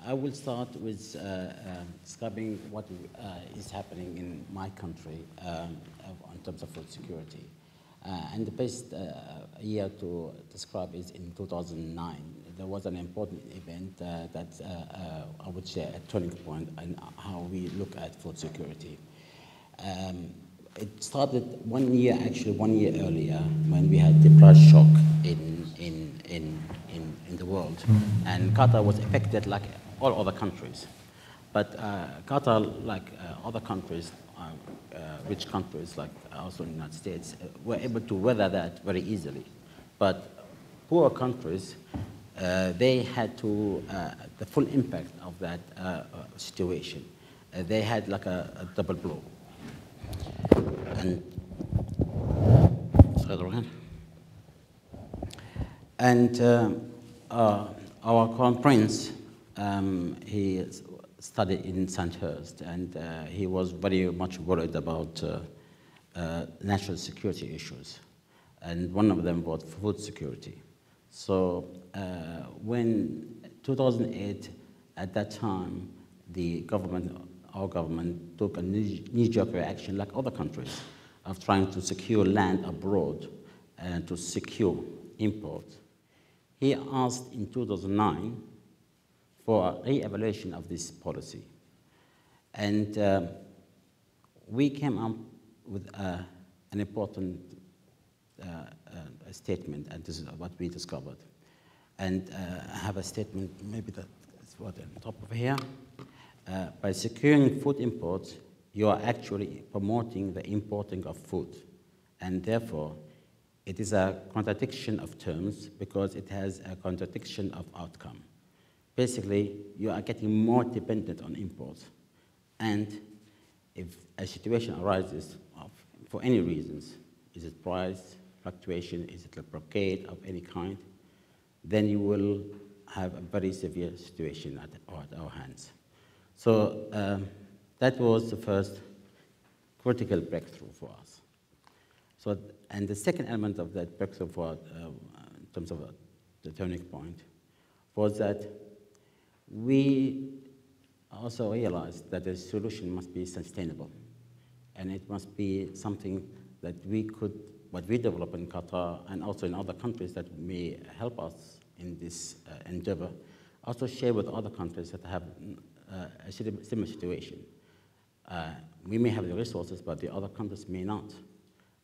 I will start with describing what is happening in my country in terms of food security. And the best year to describe is in 2009. There was an important event that I would say a turning point in how we look at food security. It started 1 year, actually 1 year earlier, when we had the price shock in the world. And Qatar was affected like all other countries. But Qatar, like other countries, rich countries like also the United States, were able to weather that very easily. But poor countries, they had to, the full impact of that situation. They had like a double blow. And our crown prince, he studied in Sandhurst, and he was very much worried about national security issues, and one of them was food security. So when 2008, at that time, the government, our government, took a knee-jerk reaction, like other countries, of trying to secure land abroad and to secure imports. He asked in 2009 for a re-evaluation of this policy. And we came up with an important statement, and this is what we discovered. And I have a statement, maybe that's what on top of here. By securing food imports, you are actually promoting the importing of food. And therefore, it is a contradiction of terms because it has a contradiction of outcome. Basically, you are getting more dependent on imports. And if a situation arises for any reasons, is it price fluctuation, is it a blockade of any kind, then you will have a very severe situation at our hands. So that was the first critical breakthrough for us. So, and the second element of that breakthrough for, in terms of the turning point, was that we also realized that the solution must be sustainable. And it must be something that we could, what we develop in Qatar and also in other countries that may help us in this endeavor, also share with other countries that have a similar situation. We may have the resources, but the other countries may not.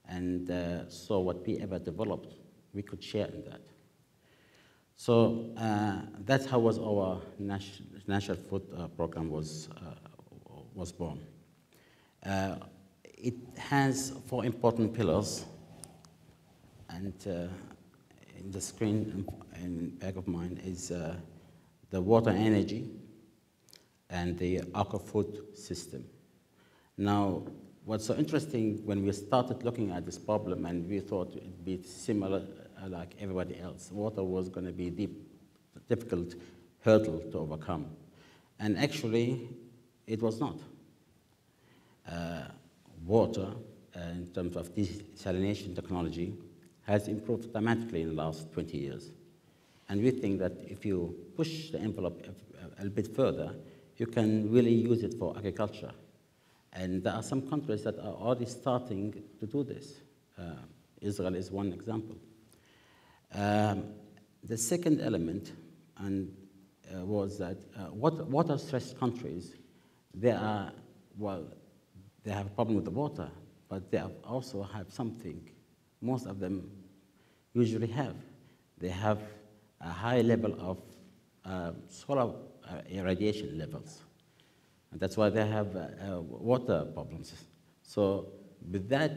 And so what we ever developed, we could share in that. So that's how was our national food program was born. It has 4 important pillars, and in the screen in back of mine is the water and energy and the agro-food system. Now, what's so interesting, when we started looking at this problem and we thought it'd be similar like everybody else, water was going to be a difficult hurdle to overcome. And actually, it was not. Water, in terms of desalination technology, has improved dramatically in the last 20 years. And we think that if you push the envelope a bit further, you can really use it for agriculture. And there are some countries that are already starting to do this. Israel is one example. The second element was that water-stressed countries, they have a problem with the water, but they also have something most of them usually have. They have a high level of solar irradiation levels. And that's why they have water problems. So with that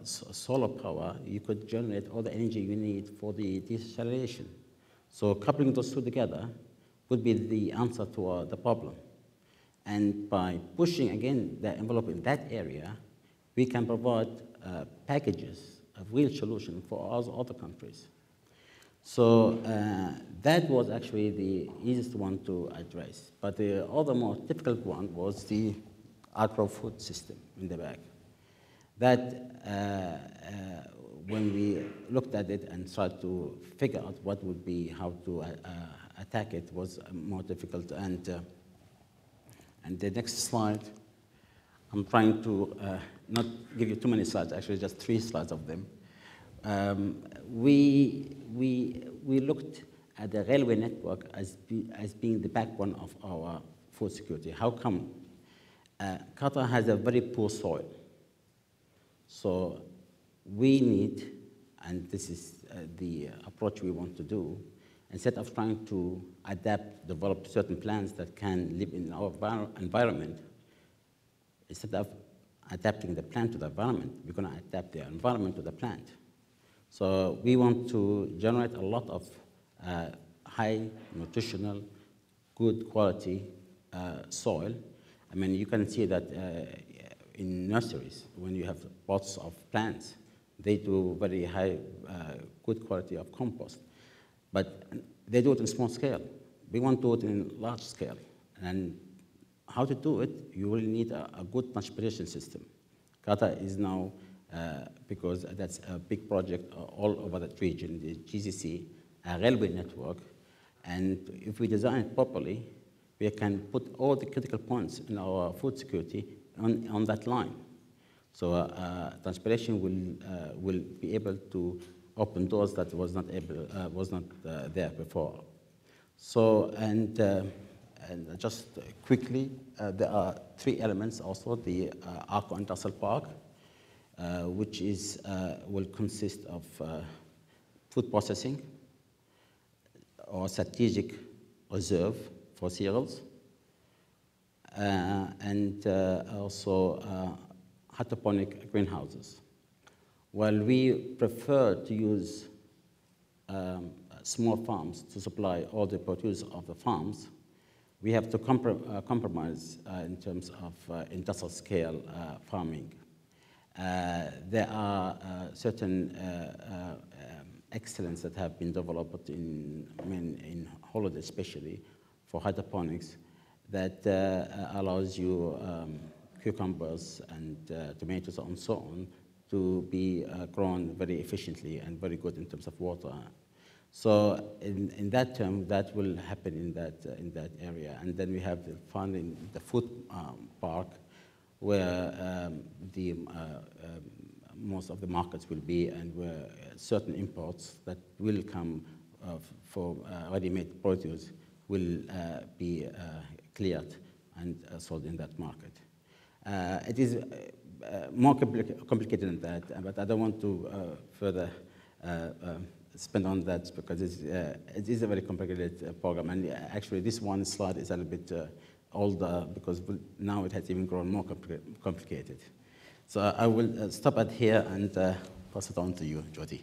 solar power, you could generate all the energy you need for the desalination. So coupling those two together would be the answer to the problem. And by pushing, again, the envelope in that area, we can provide packages of real solution for all other countries. So that was actually the easiest one to address. But the other more difficult one was the agro-food system in the back. That, when we looked at it and tried to figure out what would be, how to attack it was more difficult. And the next slide, I'm trying to not give you too many slides, actually just 3 slides of them. We looked at the railway network as being the backbone of our food security. How come? Qatar has a very poor soil. So we need, and this is the approach we want to do, instead of trying to adapt, develop certain plants that can live in our environment, instead of adapting the plant to the environment, we're going to adapt the environment to the plant. So we want to generate a lot of high nutritional, good quality soil. I mean, you can see that in nurseries, when you have pots of plants, they do very high, good quality of compost. But they do it in small scale. We want to do it in large scale. And how to do it, you will need a good transportation system. Qatar is now, because that's a big project all over that region, the GCC, a railway network. And if we design it properly, we can put all the critical points in our food security on that line. So transportation will be able to open doors that was not there before. So, and just quickly, there are 3 elements also. The Arco Industrial Park, which will consist of food processing or strategic reserve for cereals, and also hydroponic greenhouses. While we prefer to use small farms to supply all the produce of the farms, we have to compromise in terms of industrial scale farming. There are certain excellence that have been developed in Holland especially for hydroponics that allows you cucumbers and tomatoes and so on to be grown very efficiently and very good in terms of water. So in that term, that will happen in that area. And then we have the fund in the food park where most of the markets will be, and where certain imports that will come for ready-made produce will be cleared and sold in that market. It is more complicated than that, but I don't want to further spend on that because it is a very complicated program. And actually, this one slide is a little bit older because now it has even grown more complicated. So I will stop at here and pass it on to you, Jyoti.